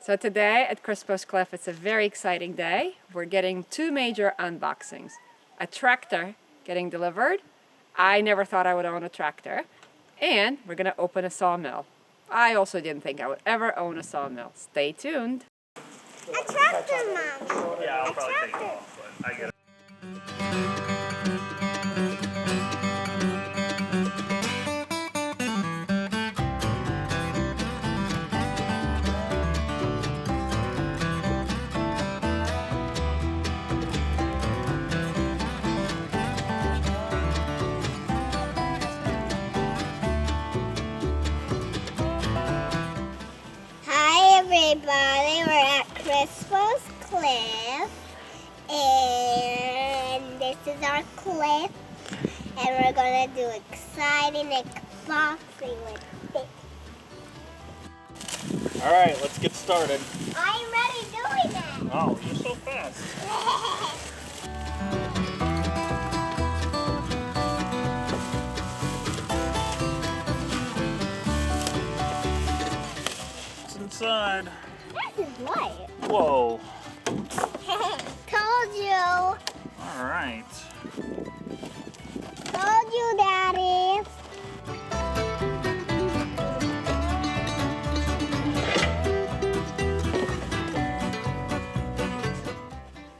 So today at Crispo's Cliff, it's a very exciting day. We're getting two major unboxings. A tractor getting delivered. I never thought I would own a tractor. And we're gonna open a sawmill. I also didn't think I would ever own a sawmill. Stay tuned. A tractor, Mom. Yeah, I'll probably take it off, but I get it. Hi, everybody. We're at Crispo's Cliff, and this is our cliff, and we're gonna do exciting unboxing with it. All right, let's get started. I'm ready doing that. Oh, you're so fast. What's inside? This is light. Whoa. Told you. All right. Told you, Daddy.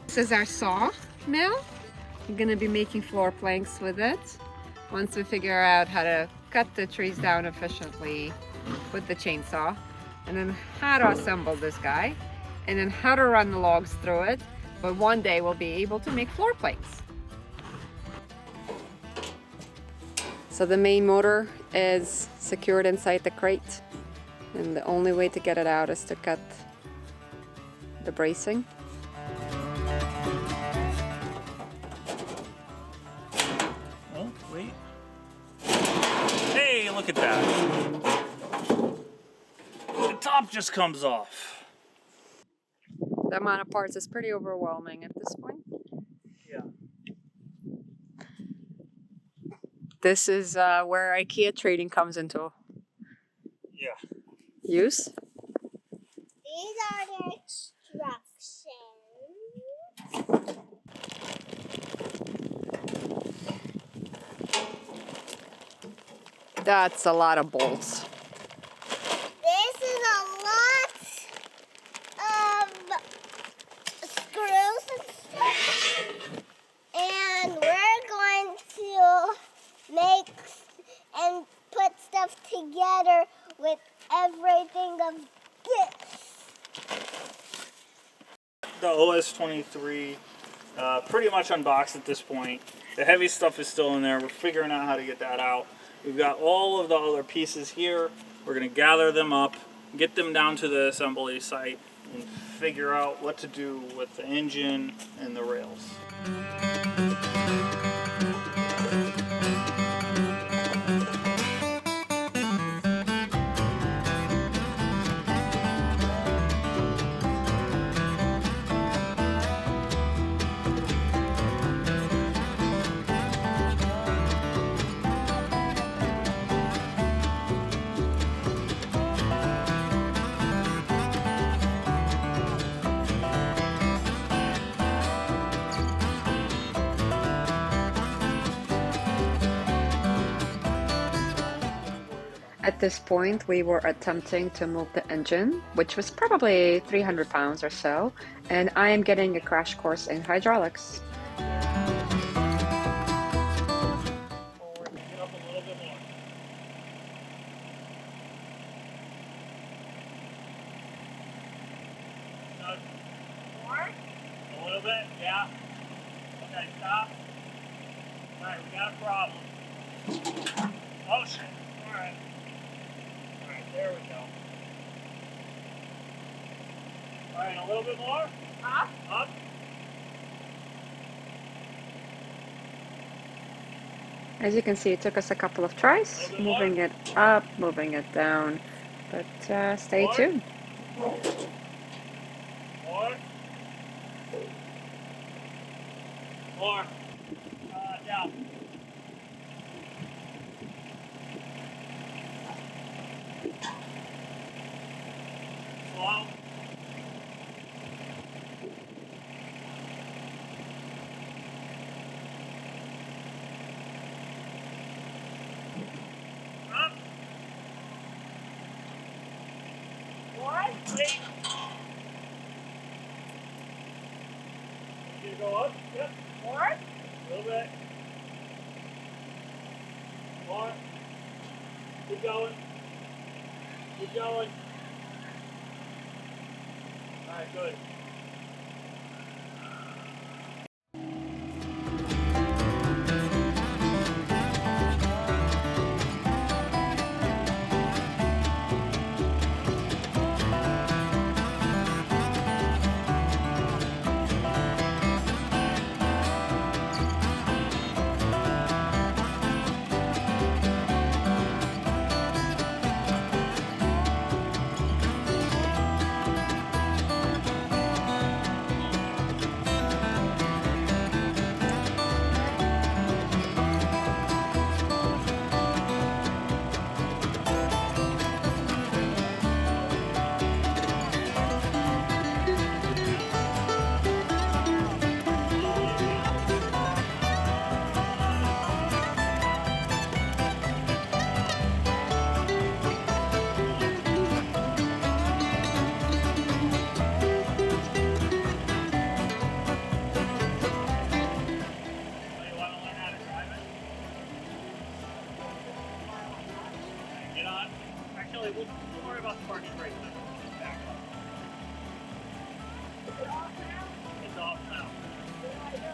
This is our saw mill. We're gonna be making floor planks with it. Once we figure out how to cut the trees down efficiently with the chainsaw, and then how to assemble this guy, and then how to run the logs through it. But one day we'll be able to make floor planks. So the main motor is secured inside the crate, and the only way to get it out is to cut the bracing. Oh, wait. Hey, look at that. The top just comes off. The amount of parts is pretty overwhelming at this point. Yeah. This is where IKEA trading comes into Yeah. use. These are the instructions. That's a lot of bolts. This is a lot of screws and stuff. And we're going to make and put stuff together with everything of this. The OS23 pretty much unboxed at this point. The heavy stuff is still in there. We're figuring out how to get that out. We've got all of the other pieces here. We're going to gather them up, get them down to the assembly site, and figure out what to do with the engine and the rails. At this point, we were attempting to move the engine, which was probably 300 pounds or so, and I am getting a crash course in hydraulics. Forward, get up a little bit more. No, More? a little bit, yeah. Okay, stop. Alright, we got a problem. Oh shit. Alright. Alright, there we go. Alright, a little bit more. Up? Up. As you can see, it took us a couple of tries, moving it up, moving it down, but stay tuned. More. More. Down. Slow. Wait. You go up. Yep. More. A little bit. More. Keep going. Keep going. All right, good. Actually, we'll worry about the parking brake later. Back up. Is it off now? It's off now. What do I do?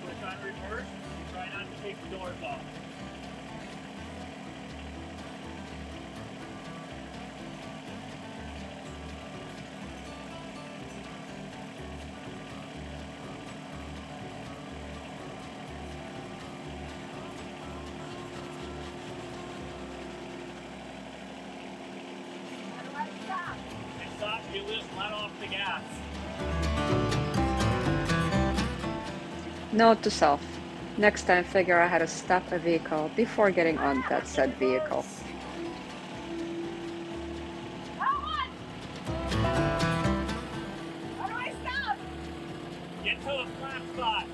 Push on reverse. You try not to take the doors off. You just let off the gas. Note to self. Next time, figure out how to stop a vehicle before getting on that said vehicle. How do I stop? Get to a flat spot.